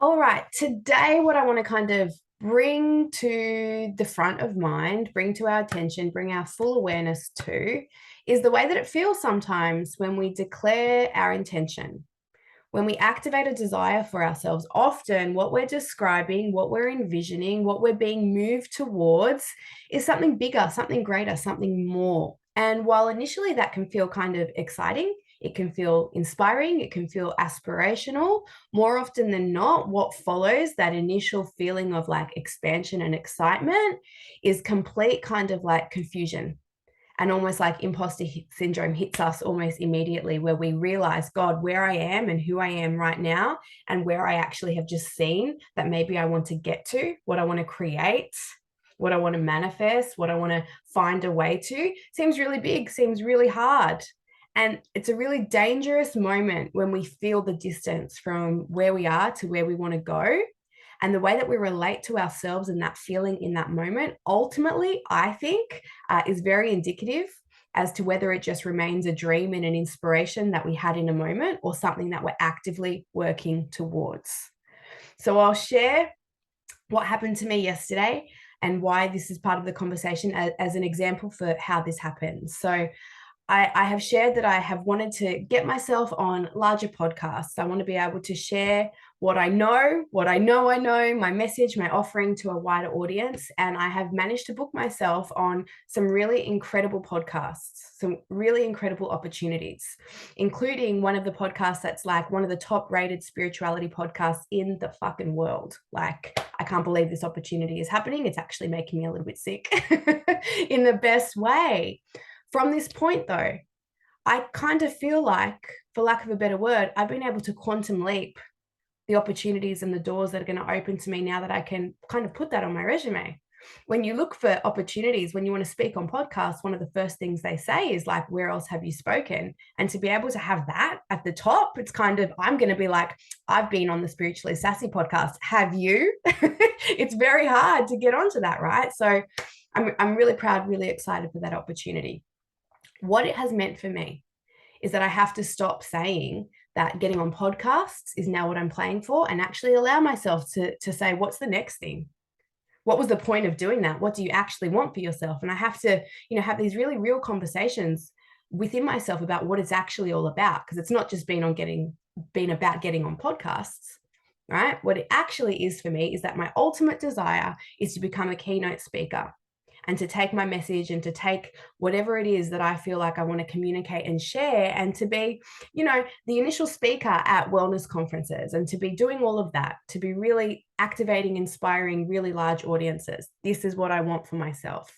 All right, today, what I want to kind of bring to the front of mind, bring to our attention, bring our full awareness to is the way that it feels sometimes when we declare our intention. When we activate a desire for ourselves, often what we're describing, what we're envisioning, what we're being moved towards is something bigger, something greater, something more. And while initially that can feel kind of exciting, it can feel inspiring, it can feel aspirational, more often than not, what follows that initial feeling of like expansion and excitement is complete kind of like confusion, and almost like imposter syndrome hits us almost immediately, where we realize, God, where I am and who I am right now, and where I actually have just seen that maybe I want to get to, what I want to create, what I want to manifest, what I want to find a way to, seems really big, seems really hard. And it's a really dangerous moment when we feel the distance from where we are to where we want to go. And the way that we relate to ourselves and that feeling in that moment, ultimately, I think, is very indicative as to whether it just remains a dream and an inspiration that we had in a moment, or something that we're actively working towards. So I'll share what happened to me yesterday and why this is part of the conversation as an example for how this happens. So I have shared that I have wanted to get myself on larger podcasts. I want to be able to share what I know, my message, my offering to a wider audience. And I have managed to book myself on some really incredible podcasts, some really incredible opportunities, including one of the podcasts that's like one of the top rated spirituality podcasts in the fucking world. Like, I can't believe this opportunity is happening. It's actually making me a little bit sick in the best way. From this point, though, I kind of feel like, for lack of a better word, I've been able to quantum leap the opportunities and the doors that are going to open to me now that I can kind of put that on my resume. When you look for opportunities, when you want to speak on podcasts, one of the first things they say is like, where else have you spoken? And to be able to have that at the top, it's kind of, I'm going to be like, I've been on the Spiritually Sassy podcast. Have you? It's very hard to get onto that, right? So I'm really proud, really excited for that opportunity. What it has meant for me is that I have to stop saying that getting on podcasts is now what I'm playing for, and actually allow myself to say, what's the next thing? What was the point of doing that? What do you actually want for yourself? And I have to, have these really real conversations within myself about what it's actually all about, because it's not just been about getting on podcasts, right? What it actually is for me is that my ultimate desire is to become a keynote speaker, and to take my message and to take whatever it is that I feel like I want to communicate and share, and to be, the initial speaker at wellness conferences, and to be doing all of that, to be really activating, inspiring really large audiences. This is what I want for myself.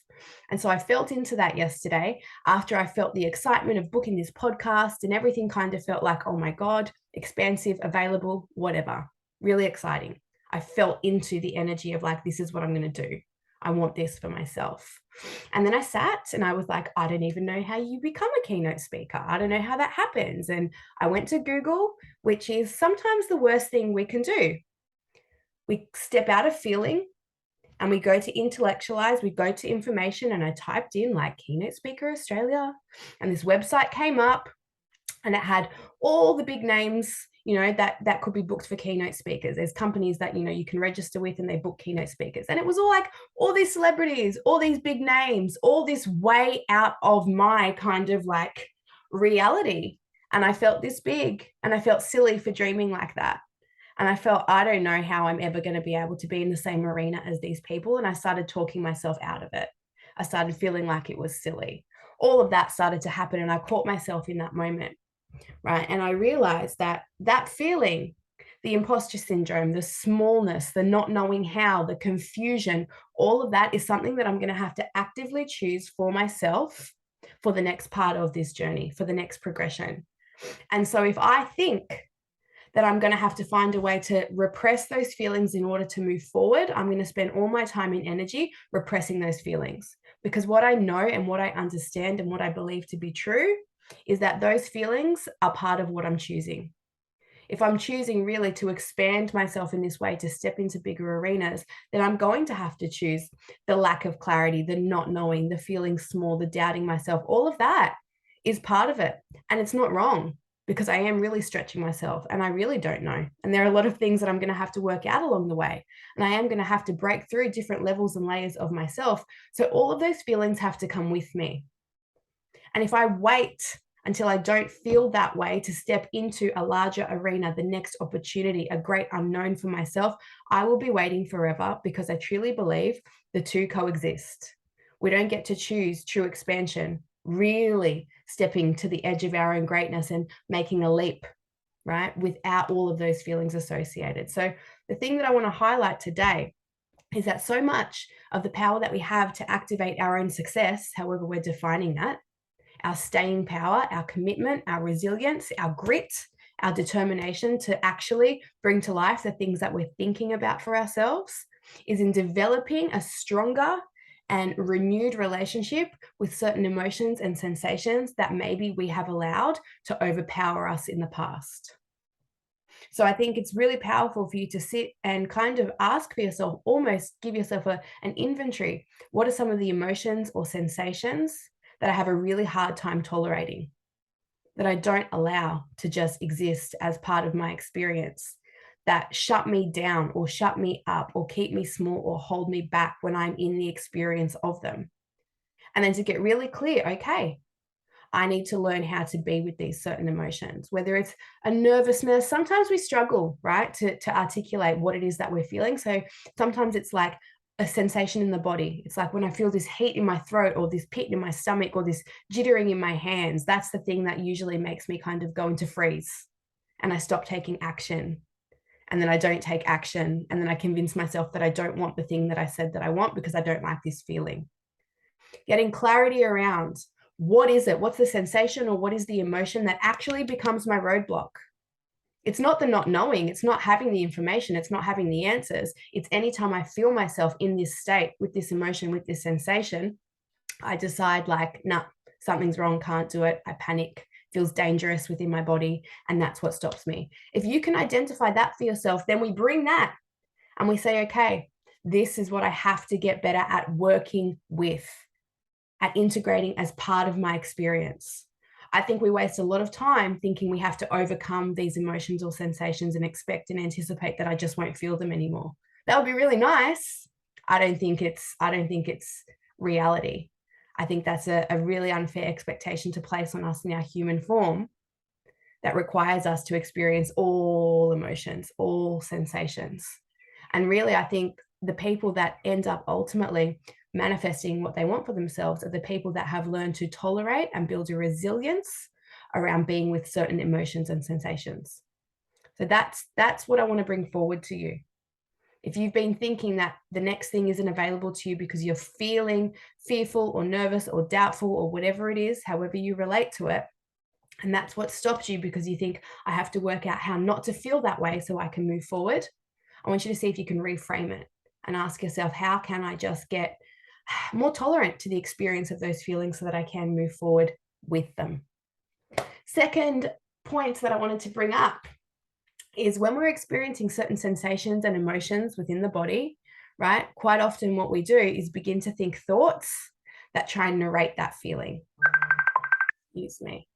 And so I felt into that yesterday after I felt the excitement of booking this podcast, and everything kind of felt like, oh my God, expansive, available, whatever, really exciting. I felt into the energy of like, this is what I'm going to do. I want this for myself. And then I sat and I was like, I don't even know how you become a keynote speaker. I don't know how that happens. And I went to Google, which is sometimes the worst thing we can do. We step out of feeling and we go to intellectualize, we go to information. And I typed in like Keynote Speaker Australia, and this website came up, and it had all the big names, that could be booked for keynote speakers. There's companies that, you can register with, and they book keynote speakers. And it was all like all these celebrities, all these big names, all this way out of my kind of like reality. And I felt this big, and I felt silly for dreaming like that. And I felt, I don't know how I'm ever going to be able to be in the same arena as these people. And I started talking myself out of it. I started feeling like it was silly. All of that started to happen, and I caught myself in that moment. Right. And I realized that feeling, the imposter syndrome, the smallness, the not knowing how, the confusion, all of that is something that I'm going to have to actively choose for myself for the next part of this journey, for the next progression. And so if I think that I'm going to have to find a way to repress those feelings in order to move forward, I'm going to spend all my time and energy repressing those feelings. Because what I know and what I understand and what I believe to be true is that those feelings are part of what I'm choosing. If I'm choosing really to expand myself in this way, to step into bigger arenas, then I'm going to have to choose the lack of clarity, the not knowing, the feeling small, the doubting myself. All of that is part of it. And it's not wrong. because I am really stretching myself and I really don't know. And there are a lot of things that I'm going to have to work out along the way. And I am going to have to break through different levels and layers of myself. So all of those feelings have to come with me. And if I wait until I don't feel that way to step into a larger arena, the next opportunity, a great unknown for myself, I will be waiting forever, because I truly believe the two coexist. We don't get to choose true expansion, really stepping to the edge of our own greatness and making a leap, right, without all of those feelings associated. So the thing that I want to highlight today is that so much of the power that we have to activate our own success, however we're defining that, our staying power, our commitment, our resilience, our grit, our determination to actually bring to life the things that we're thinking about for ourselves, is in developing a stronger and renewed relationship with certain emotions and sensations that maybe we have allowed to overpower us in the past. So I think it's really powerful for you to sit and kind of ask for yourself, almost give yourself an inventory. What are some of the emotions or sensations that I have a really hard time tolerating, that I don't allow to just exist as part of my experience, that shut me down or shut me up or keep me small or hold me back when I'm in the experience of them? And then to get really clear, okay, I need to learn how to be with these certain emotions, whether it's a nervousness. Sometimes we struggle, right, to articulate what it is that we're feeling. So sometimes it's like a sensation in the body. It's like when I feel this heat in my throat or this pit in my stomach or this jittering in my hands, that's the thing that usually makes me kind of go into freeze and I stop taking action. And then I don't take action. And then I convince myself that I don't want the thing that I said that I want because I don't like this feeling. Getting clarity around what is it, what's the sensation, or what is the emotion that actually becomes my roadblock. It's not the not knowing, it's not having the information, it's not having the answers. It's anytime I feel myself in this state with this emotion, with this sensation, I decide like, nah, something's wrong, can't do it. I panic, feels dangerous within my body, and that's what stops me. If you can identify that for yourself, then we bring that and we say, okay, this is what I have to get better at working with, at integrating as part of my experience. I think we waste a lot of time thinking we have to overcome these emotions or sensations and expect and anticipate that I just won't feel them anymore. That would be really nice. I don't think it's reality. I think that's a really unfair expectation to place on us in our human form that requires us to experience all emotions, all sensations. And really, I think the people that end up ultimately manifesting what they want for themselves are the people that have learned to tolerate and build a resilience around being with certain emotions and sensations. So that's what I want to bring forward to you. If you've been thinking that the next thing isn't available to you because you're feeling fearful or nervous or doubtful or whatever it is, however you relate to it, and that's what stops you because you think, I have to work out how not to feel that way so I can move forward, I want you to see if you can reframe it and ask yourself, how can I just get more tolerant to the experience of those feelings so that I can move forward with them? Second point that I wanted to bring up is when we're experiencing certain sensations and emotions within the body, right? Quite often what we do is begin to think thoughts that try and narrate that feeling. Excuse me.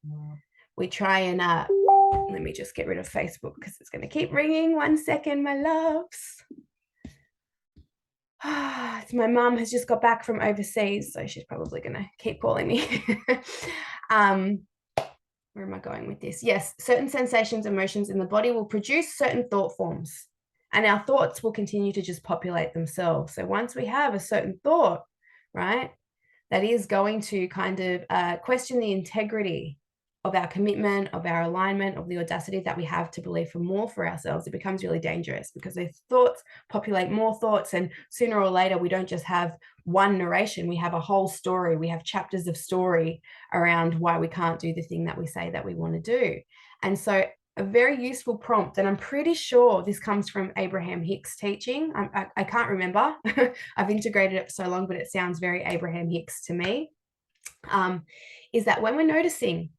We try and, let me just get rid of Facebook because it's going to keep ringing. 1 second, my loves. My mum has just got back from overseas, so she's probably going to keep calling me. Where am I going with this? Yes, certain sensations, emotions in the body will produce certain thought forms, and our thoughts will continue to just populate themselves. So once we have a certain thought, right, that is going to kind of question the integrity of our commitment, of our alignment, of the audacity that we have to believe for more for ourselves, it becomes really dangerous because those thoughts populate more thoughts. And sooner or later, we don't just have one narration, we have a whole story. We have chapters of story around why we can't do the thing that we say that we want to do. And so a very useful prompt, and I'm pretty sure this comes from Abraham Hicks' teaching. I can't remember. I've integrated it for so long, but it sounds very Abraham Hicks to me, is that when we're noticing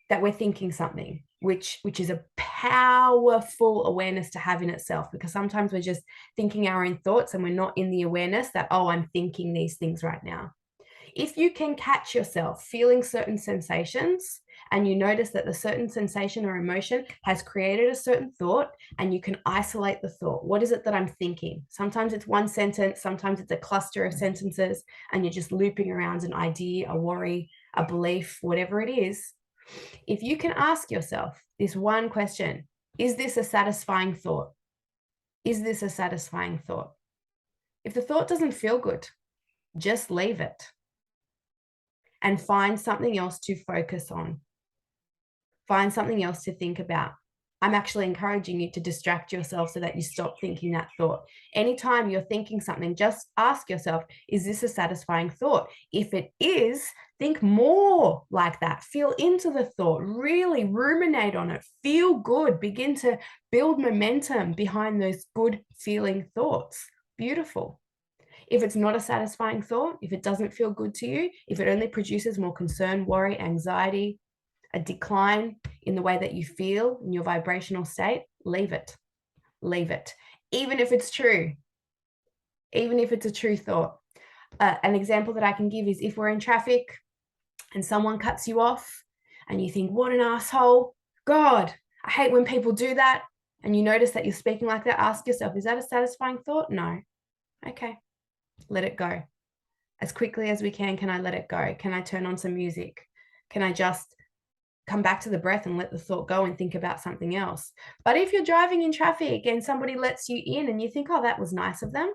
that we're thinking something, which is a powerful awareness to have in itself, because sometimes we're just thinking our own thoughts and we're not in the awareness that, oh, I'm thinking these things right now. If you can catch yourself feeling certain sensations and you notice that the certain sensation or emotion has created a certain thought, and you can isolate the thought. What is it that I'm thinking? Sometimes it's one sentence, sometimes it's a cluster of sentences, and you're just looping around an idea, a worry, a belief, whatever it is. If you can ask yourself this one question, is this a satisfying thought? Is this a satisfying thought? If the thought doesn't feel good, just leave it and find something else to focus on. Find something else to think about. I'm actually encouraging you to distract yourself so that you stop thinking that thought. Anytime you're thinking something, just ask yourself, is this a satisfying thought? If it is, think more like that. Feel into the thought, really ruminate on it, feel good, begin to build momentum behind those good feeling thoughts. Beautiful. If it's not a satisfying thought, if it doesn't feel good to you, if it only produces more concern, worry, anxiety, a decline in the way that you feel in your vibrational state, leave it. Leave it. Even if it's true, even if it's a true thought. An example that I can give is if we're in traffic and someone cuts you off and you think, what an asshole. God, I hate when people do that. And you notice that you're speaking like that, ask yourself, is that a satisfying thought? No. Okay. Let it go. As quickly as we can I let it go? Can I turn on some music? Can I just come back to the breath and let the thought go and think about something else? But if you're driving in traffic and somebody lets you in and you think, oh, that was nice of them,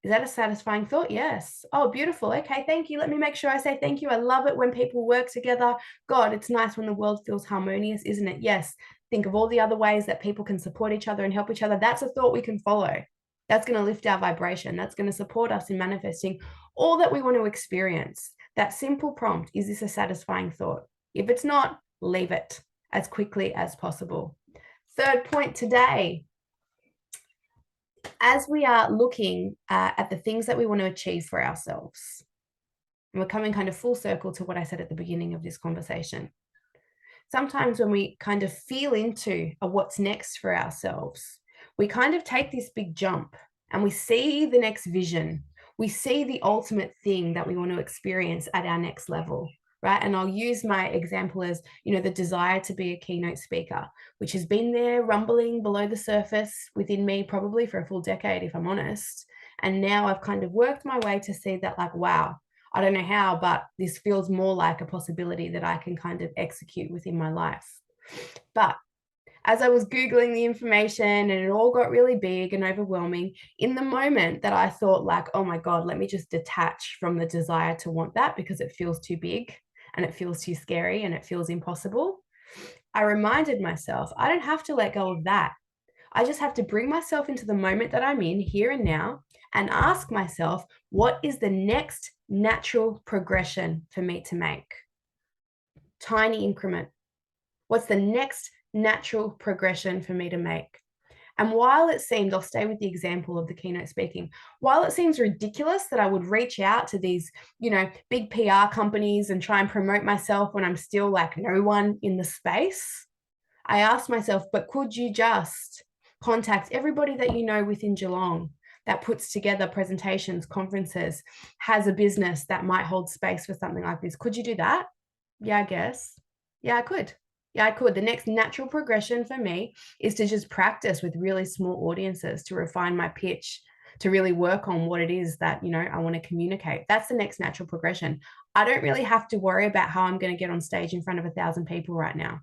is that a satisfying thought? Yes. Oh, beautiful. Okay, thank you. Let me make sure I say thank you. I love it when people work together. God, it's nice when the world feels harmonious, isn't it? Yes. Think of all the other ways that people can support each other and help each other. That's a thought we can follow. That's going to lift our vibration. That's going to support us in manifesting all that we want to experience. That simple prompt, is this a satisfying thought? If it's not, leave it as quickly as possible. Third point today, as we are looking at the things that we want to achieve for ourselves, and we're coming kind of full circle to what I said at the beginning of this conversation. Sometimes when we kind of feel into a what's next for ourselves, we kind of take this big jump and we see the next vision. We see the ultimate thing that we want to experience at our next level, right? And I'll use my example as, the desire to be a keynote speaker, which has been there rumbling below the surface within me probably for a full decade, if I'm honest. And now I've kind of worked my way to see that, like, wow, I don't know how, but this feels more like a possibility that I can kind of execute within my life. But as I was Googling the information and it all got really big and overwhelming, in the moment that I thought, like, oh my God, let me just detach from the desire to want that because it feels too big and it feels too scary and it feels impossible, I reminded myself, I don't have to let go of that. I just have to bring myself into the moment that I'm in here and now and ask myself, what is the next natural progression for me to make? Tiny increment. What's the next natural progression for me to make? And while it seemed, I'll stay with the example of the keynote speaking, while it seems ridiculous that I would reach out to these, big PR companies and try and promote myself when I'm still like no one in the space, I asked myself, but could you just contact everybody that you know within Geelong that puts together presentations, conferences, has a business that might hold space for something like this? Could you do that? Yeah, I guess. Yeah, I could. Yeah, I could. The next natural progression for me is to just practice with really small audiences, to refine my pitch, to really work on what it is that, I want to communicate. That's the next natural progression. I don't really have to worry about how I'm going to get on stage in front of 1,000 people right now.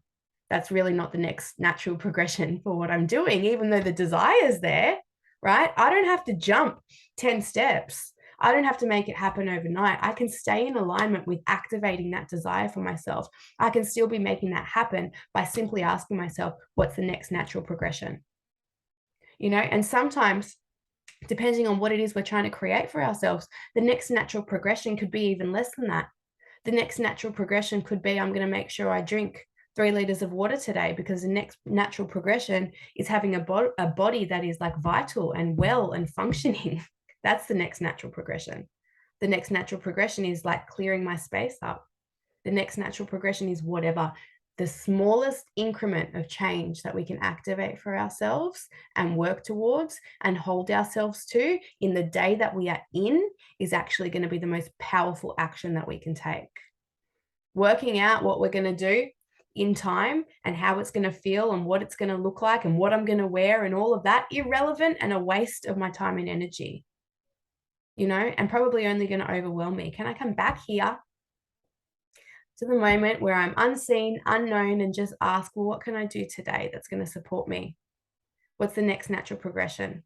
That's really not the next natural progression for what I'm doing, even though the desire is there, right? I don't have to jump 10 steps. I don't have to make it happen overnight. I can stay in alignment with activating that desire for myself. I can still be making that happen by simply asking myself, what's the next natural progression? And sometimes, depending on what it is we're trying to create for ourselves, the next natural progression could be even less than that. The next natural progression could be, I'm going to make sure I drink 3 liters of water today, because the next natural progression is having a body that is like vital and well and functioning. That's the next natural progression. The next natural progression is like clearing my space up. The next natural progression is whatever. The smallest increment of change that we can activate for ourselves and work towards and hold ourselves to in the day that we are in is actually going to be the most powerful action that we can take. working out what we're going to do in time and how it's going to feel and what it's going to look like and what I'm going to wear and all of that, irrelevant and a waste of my time and energy, and probably only going to overwhelm me. Can I come back here to the moment where I'm unseen, unknown, and just ask, well, what can I do today that's going to support me? What's the next natural progression?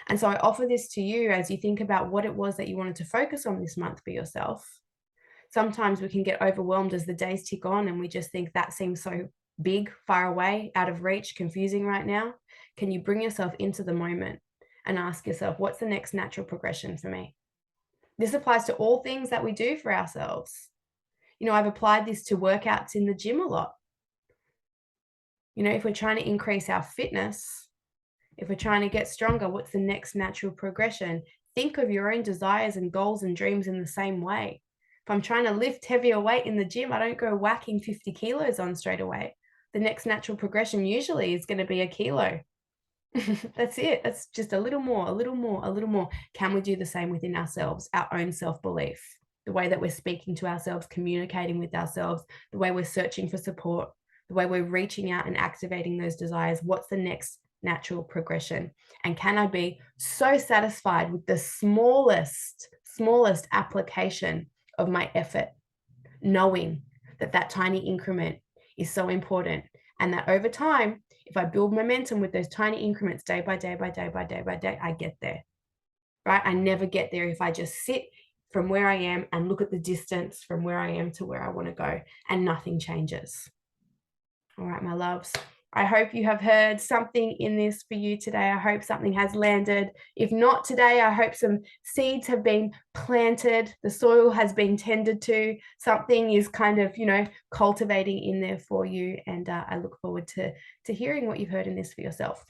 And so I offer this to you as you think about what it was that you wanted to focus on this month for yourself. Sometimes we can get overwhelmed as the days tick on and we just think that seems so big, far away, out of reach, confusing right now. Can you bring yourself into the moment and ask yourself, what's the next natural progression for me? This applies to all things that we do for ourselves. I've applied this to workouts in the gym a lot. If we're trying to increase our fitness, if we're trying to get stronger, what's the next natural progression? Think of your own desires and goals and dreams in the same way. If I'm trying to lift heavier weight in the gym, I don't go whacking 50 kilos on straight away. The next natural progression usually is going to be a kilo. That's it. That's just a little more, a little more, a little more. Can we do the same within ourselves, our own self-belief, the way that we're speaking to ourselves, communicating with ourselves, the way we're searching for support, the way we're reaching out and activating those desires? What's the next natural progression? And can I be so satisfied with the smallest application of my effort, knowing that tiny increment is so important, and that over time, if I build momentum with those tiny increments day by day by day by day by day, I get there, right? I never get there if I just sit from where I am and look at the distance from where I am to where I want to go and nothing changes. All right, my loves. I hope you have heard something in this for you today. I hope something has landed. If not today, I hope some seeds have been planted. The soil has been tended to. Something is kind of, cultivating in there for you. And I look forward to hearing what you've heard in this for yourself.